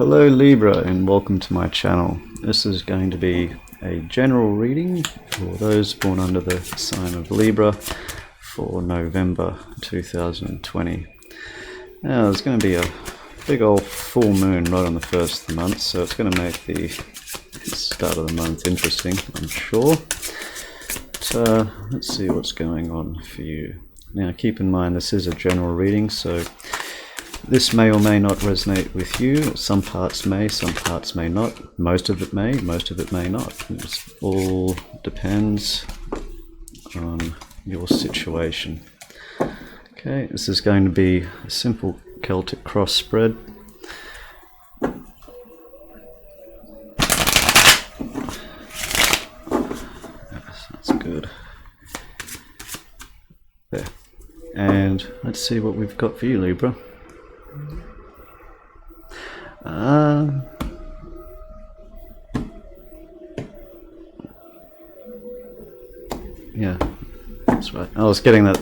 Hello Libra, and welcome to my channel. This is going to be a general reading for those born under the sign of Libra for November 2020. Now there's going to be a big old full moon right on the first of the month, so it's going to make the start of the month interesting, I'm sure. But let's see what's going on for you. Now keep in mind this is a general reading, so this may or may not resonate with you. Some parts may, some parts may not. Most of it may, most of it may not. It all depends on your situation. Okay, this is going to be a simple Celtic cross spread. Yes, that's good. There. And let's see what we've got for you, Libra. Yeah, that's right. I was getting that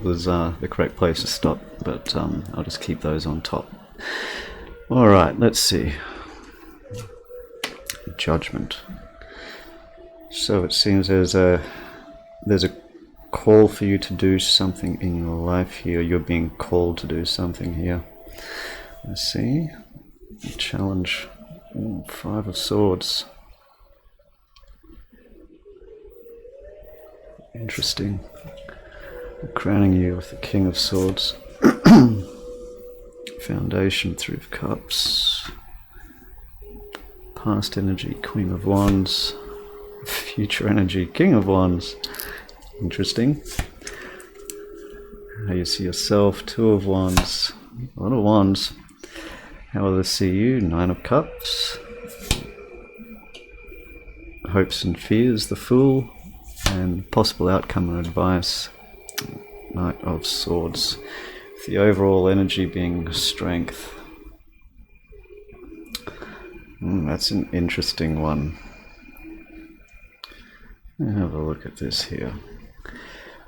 was the correct place to stop, but I'll just keep those on top. Alright, let's see. Judgment. So it seems there's a call for you to do something in your life here. You're being called to do something here. Let's see. Challenge. Ooh, 5 of Swords. Interesting. Crowning you with the King of Swords. Foundation, 3 of Cups. Past energy, Queen of Wands. Future energy, King of Wands. Interesting. How you see yourself, 2 of Wands. A lot of Wands. How will they see you? 9 of Cups. Hopes and fears, the Fool. And possible outcome and advice, Knight of Swords. The overall energy being strength. That's an interesting one. Have a look at this here.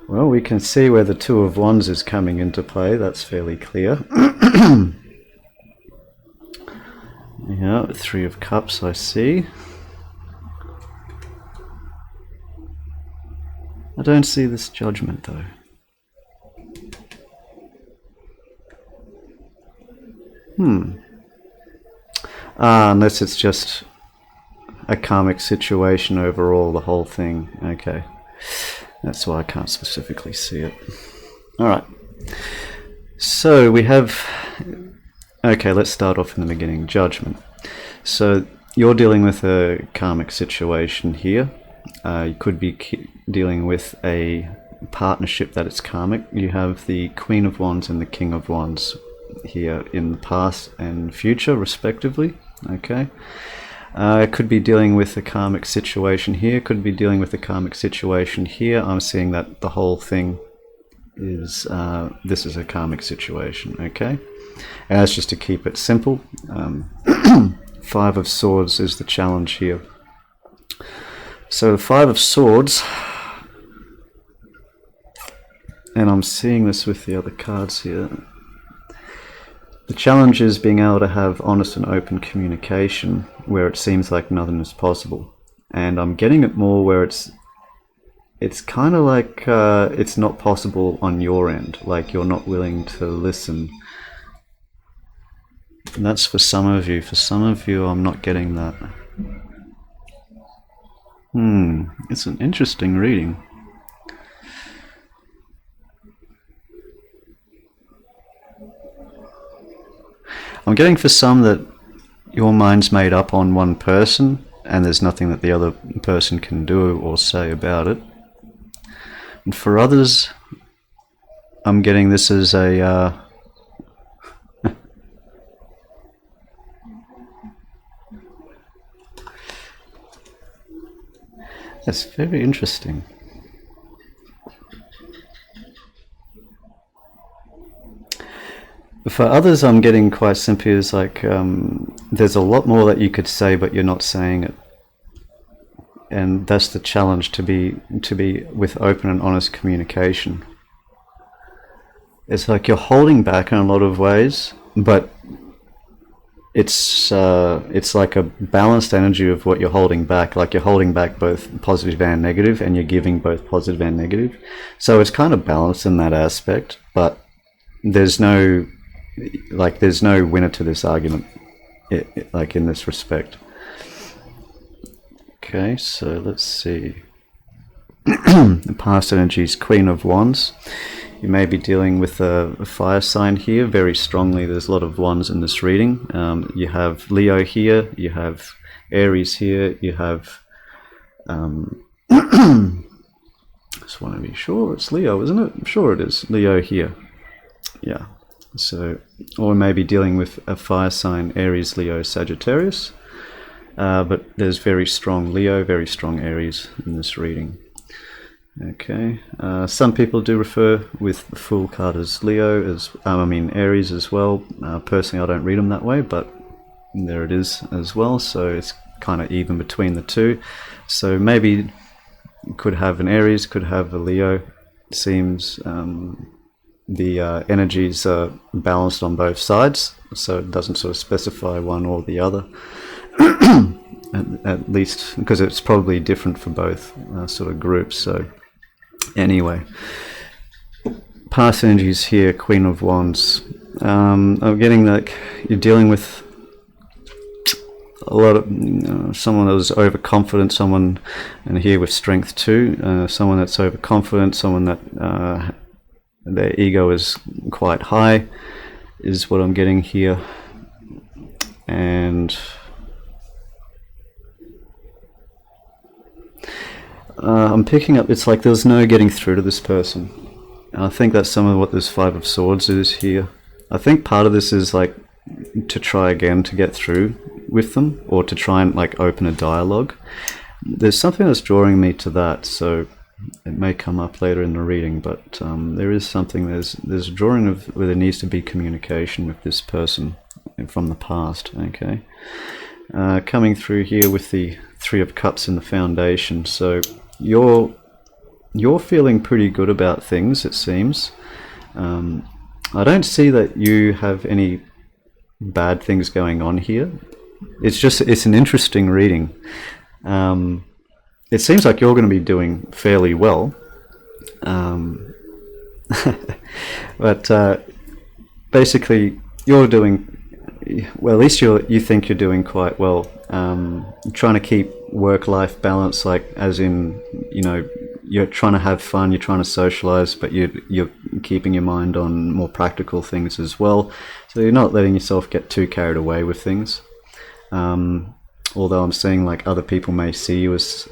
Well, we can see where the 2 of Wands is coming into play. That's fairly clear. Yeah, 3 of Cups I see. I don't see this Judgment though. Unless it's just a karmic situation overall, the whole thing. Okay. That's why I can't specifically see it. Alright. So we have... Okay, let's start off in the beginning. Judgment. So you're dealing with a karmic situation here. You could be dealing with a partnership that is karmic. You have the Queen of Wands and the King of Wands here in the past and future, respectively. Okay. Could be dealing with a karmic situation here, could be dealing with a karmic situation here. I'm seeing that the whole thing is, this is a karmic situation, okay? And that's just to keep it simple. 5 of Swords is the challenge here. So the 5 of Swords, and I'm seeing this with the other cards here. The challenge is being able to have honest and open communication where it seems like nothing is possible. And I'm getting it more where it's kind of like it's not possible on your end, like you're not willing to listen. And that's for some of you. For some of you, I'm not getting that. It's an interesting reading. I'm getting for some that your mind's made up on one person and there's nothing that the other person can do or say about it. And for others, I'm getting this as a... That's very interesting. For others, I'm getting quite simply is like there's a lot more that you could say, but you're not saying it, and that's the challenge, to be with open and honest communication. It's like you're holding back in a lot of ways, but it's like a balanced energy of what you're holding back. Like you're holding back both positive and negative, and you're giving both positive and negative. So it's kind of balanced in that aspect, but there's no winner to this argument, like in this respect. Okay, so let's see. The past energy is Queen of Wands. You may be dealing with a fire sign here very strongly. There's a lot of wands in this reading. You have Leo here, you have Aries here, you have... just want to be sure it's Leo, isn't it? I'm sure it is. Leo here. Yeah. So, or maybe dealing with a fire sign, Aries, Leo, Sagittarius. But there's very strong Leo, very strong Aries in this reading. Okay, some people do refer with the Fool card as Leo, Aries as well. Personally, I don't read them that way, but there it is as well. So it's kind of even between the two. So maybe could have an Aries, could have a Leo. It seems the energies are balanced on both sides, so it doesn't sort of specify one or the other. At least because it's probably different for both sort of groups. So anyway, past energies here, Queen of Wands. I'm getting like you're dealing with a lot of someone that was overconfident, someone, and here with Strength too, someone that's overconfident, someone that their ego is quite high, is what I'm getting here. And I'm picking up, it's like there's no getting through to this person. And I think that's some of what this Five of Swords is here. I think part of this is like to try again to get through with them, or to try and like open a dialogue. There's something that's drawing me to that, so it may come up later in the reading, but there is something, there's a drawing of where there needs to be communication with this person from the past. Okay, coming through here with the Three of Cups in the foundation. So you're feeling pretty good about things, it seems. I don't see that you have any bad things going on here. It's an interesting reading. It seems like you're going to be doing fairly well. But basically you're doing well, at least you think you're doing quite well. Trying to keep work-life balance, like as in, you know, you're trying to have fun, you're trying to socialize, but you're keeping your mind on more practical things as well. So you're not letting yourself get too carried away with things. Although I'm seeing like other people may see you as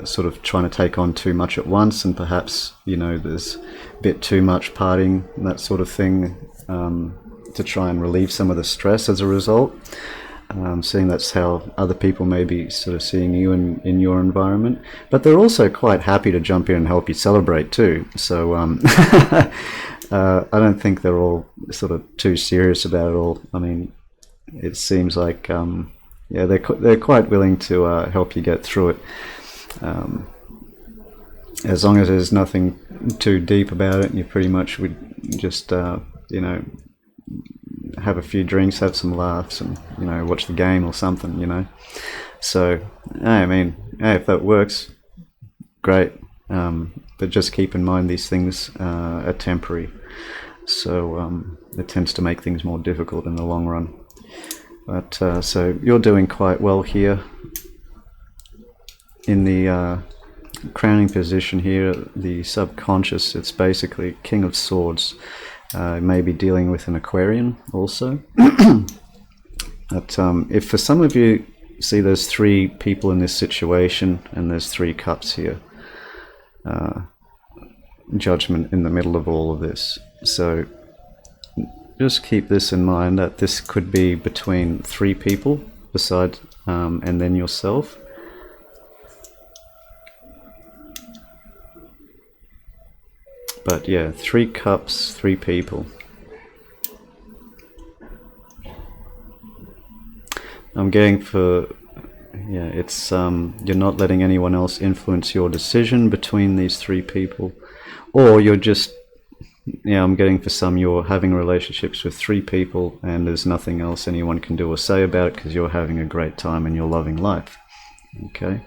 sort of trying to take on too much at once, and perhaps, you know, there's a bit too much partying, that sort of thing, to try and relieve some of the stress as a result. Seeing that's how other people may be sort of seeing you in your environment, but they're also quite happy to jump in and help you celebrate too. So I don't think they're all sort of too serious about it all. I mean, it seems like yeah, they're quite willing to help you get through it, as long as there's nothing too deep about it, and you pretty much would just you know, have a few drinks, have some laughs, and, you know, watch the game or something, you know. So I mean, hey, if that works, great, but just keep in mind these things are temporary, so it tends to make things more difficult in the long run. But so you're doing quite well here. In the crowning position here, the subconscious, it's basically King of Swords. Maybe dealing with an Aquarian also. But if for some of you see there's three people in this situation, and there's three cups here, Judgment in the middle of all of this. So just keep this in mind, that this could be between three people besides and then yourself. But yeah, three cups, three people. I'm getting for, yeah, it's you're not letting anyone else influence your decision between these three people, or you're just Yeah, I'm getting for some you're having relationships with 3 people and there's nothing else anyone can do or say about it because you're having a great time and you're loving life. Okay.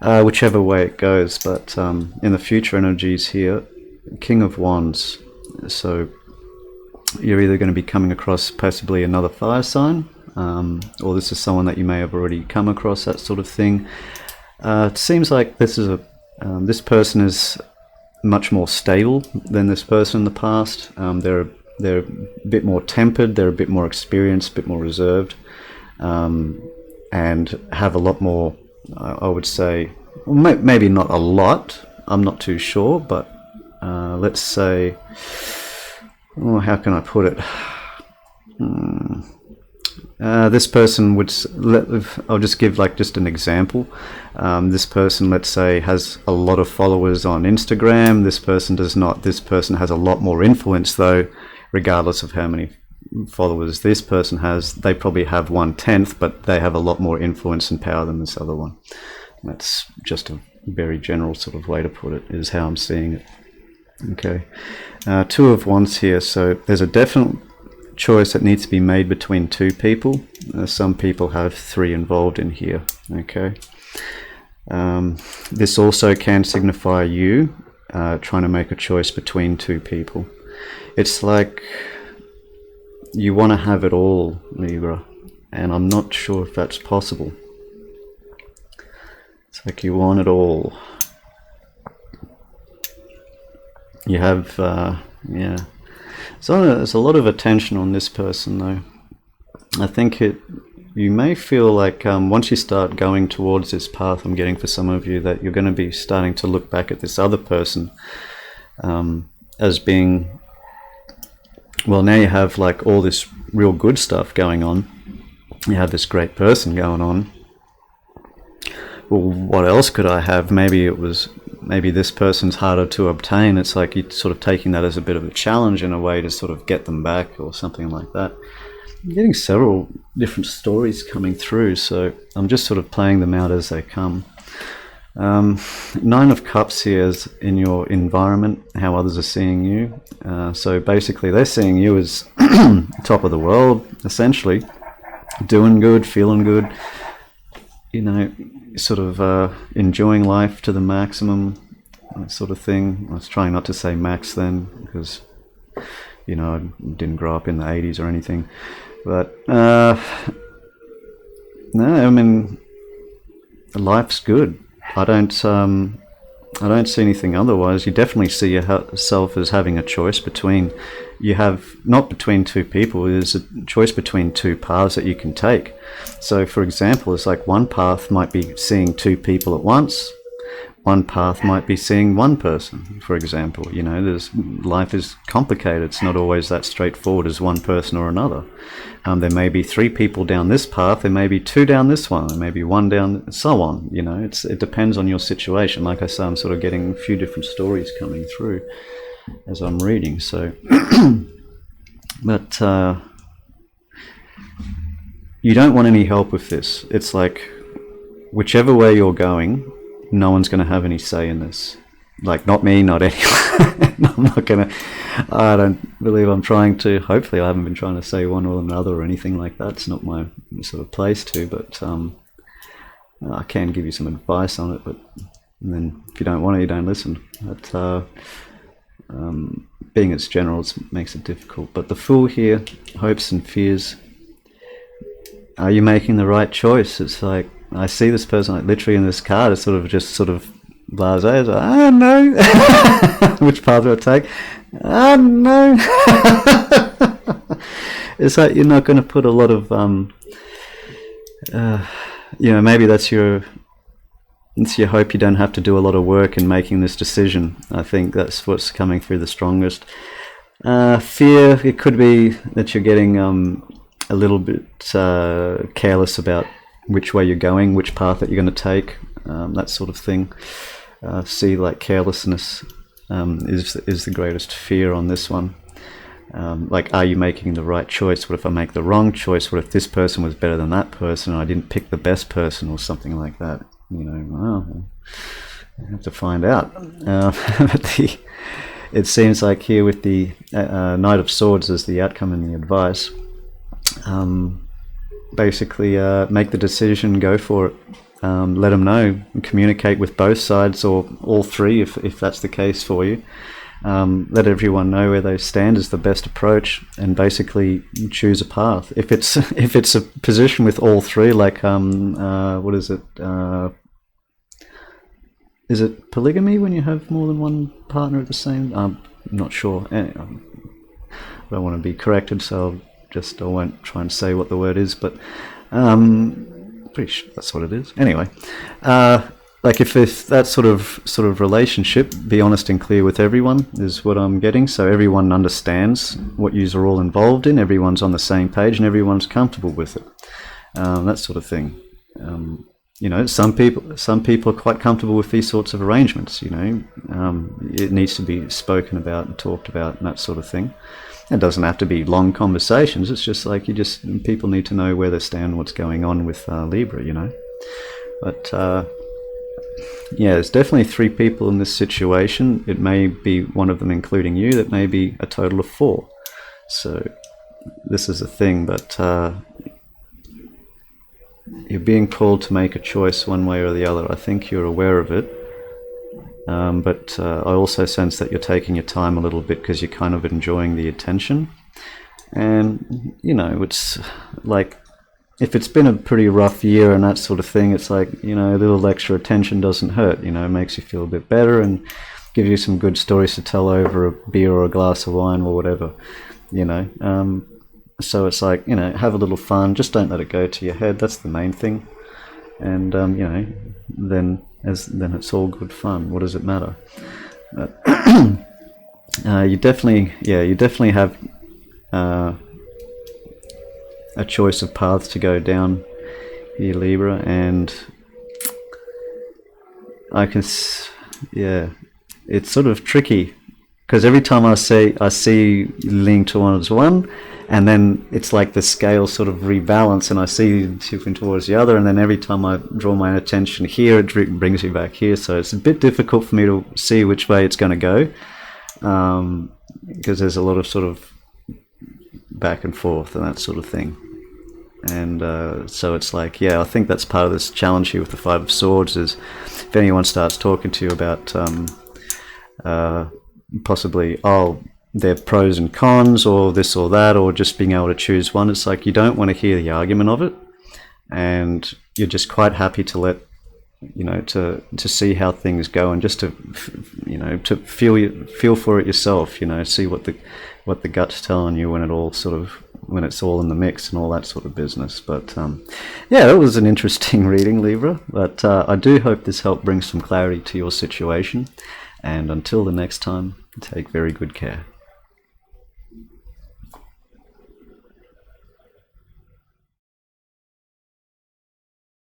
Whichever way it goes, but in the future energies here, King of Wands. So you're either going to be coming across possibly another fire sign, or this is someone that you may have already come across, that sort of thing. It seems like this is this person is much more stable than this person in the past. They're a bit more tempered, they're a bit more experienced, a bit more reserved, and have a lot more, I would say, maybe not a lot, I'm not too sure, but let's say, how can I put it? This person would, I'll just give like just an example. This person, let's say, has a lot of followers on Instagram. This person does not. This person has a lot more influence though, regardless of how many followers this person has. They probably have 1/10, but they have a lot more influence and power than this other one. That's just a very general sort of way to put it, is how I'm seeing it. Okay. 2 of Wands here, so there's a definite choice that needs to be made between 2 people. Some people have 3 involved in here. Okay. This also can signify you trying to make a choice between 2 people. It's like you want to have it all, Libra, and I'm not sure if that's possible. It's like you want it all. You have, yeah. So there's a lot of attention on this person, though. I think you may feel like once you start going towards this path, I'm getting for some of you, that you're going to be starting to look back at this other person as being, well, now you have like all this real good stuff going on. You have this great person going on. Well, what else could I have? Maybe this person's harder to obtain. It's like you're sort of taking that as a bit of a challenge in a way to sort of get them back or something like that. I'm getting several different stories coming through, so I'm just sort of playing them out as they come. 9 of Cups here is in your environment, how others are seeing you. So basically they're seeing you as top of the world, essentially. Doing good, feeling good, you know, sort of enjoying life to the maximum, that sort of thing. I was trying not to say max then, because, you know, I didn't grow up in the 80s or anything. But, no, I mean, life's good. I don't see anything otherwise. You definitely see yourself as having a choice between, you have, not between 2 people, there's a choice between 2 paths that you can take. So for example, it's like one path might be seeing 2 people at once, one path might be seeing 1 person, for example. You know, life is complicated. It's not always that straightforward as one person or another. There may be 3 people down this path, there may be 2 down this one, there may be 1 down, so on. You know, it depends on your situation. Like I say, I'm sort of getting a few different stories coming through as I'm reading. So, but you don't want any help with this. It's like, whichever way you're going, no one's going to have any say in this. Like, not me, not anyone. I'm not going to, I don't believe I'm trying to, hopefully I haven't been trying to say one or another or anything like that. It's not my sort of place to, but I can give you some advice on it, but then if you don't want it, you don't listen. But being it's general, it makes it difficult. But the Fool here, hopes and fears. Are you making the right choice? It's like, I see this person like literally in this card, it's sort of blasé. It's like, I don't know. Which path do I take? I don't know. It's like you're not going to put a lot of, you know, maybe it's your hope you don't have to do a lot of work in making this decision. I think that's what's coming through the strongest. Fear, it could be that you're getting a little bit careless about which way you're going, which path that you're going to take, that sort of thing. See, like, carelessness is the greatest fear on this one. Like, are you making the right choice? What if I make the wrong choice? What if this person was better than that person and I didn't pick the best person or something like that? You know, well, I have to find out. But it seems like here with the Knight of Swords as the outcome and the advice, basically make the decision, go for it. Let them know, communicate with both sides or all three if that's the case for you. Let everyone know where they stand is the best approach, and basically choose a path. If it's a position with all three, like what is it? Is it polygamy when you have more than one partner at the same? I'm not sure. Anyway, I don't want to be corrected, so I won't try and say what the word is, but pretty sure that's what it is. Anyway, like if that sort of relationship, be honest and clear with everyone is what I'm getting. So everyone understands what yous are all involved in. Everyone's on the same page, and everyone's comfortable with it. That sort of thing. You know, some people are quite comfortable with these sorts of arrangements. You know, it needs to be spoken about and talked about and that sort of thing. It doesn't have to be long conversations. It's just like people need to know where they stand, what's going on with Libra. You know, but yeah, there's definitely 3 people in this situation. It may be one of them, including you. That may be a total of 4. So this is a thing, but. You're being called to make a choice one way or the other. I think you're aware of it. But I also sense that you're taking your time a little bit because you're kind of enjoying the attention. And, you know, it's like, if it's been a pretty rough year and that sort of thing, it's like, you know, a little extra attention doesn't hurt. You know, it makes you feel a bit better and gives you some good stories to tell over a beer or a glass of wine or whatever, you know. So it's like, you know, have a little fun. Just don't let it go to your head. That's the main thing. And you know, then it's all good fun. What does it matter? You definitely have a choice of paths to go down here, Libra, and it's sort of tricky. Because every time I see leaning towards one, and then it's like the scale sort of rebalance, and I see tipping towards the other, and then every time I draw my attention here, it brings me back here. So it's a bit difficult for me to see which way it's going to go, because there's a lot of sort of back and forth and that sort of thing. And so it's like, yeah, I think that's part of this challenge here with the 5 of Swords is if anyone starts talking to you about possibly, their pros and cons or this or that, or just being able to choose one, it's like you don't want to hear the argument of it, and you're just quite happy to let, you know, to see how things go, and just to, you know, to feel for it yourself, you know, see what the gut's telling you when it's all in the mix and all that sort of business. But yeah, that was an interesting reading, Libra, but I do hope this helped bring some clarity to your situation. And until the next time, take very good care.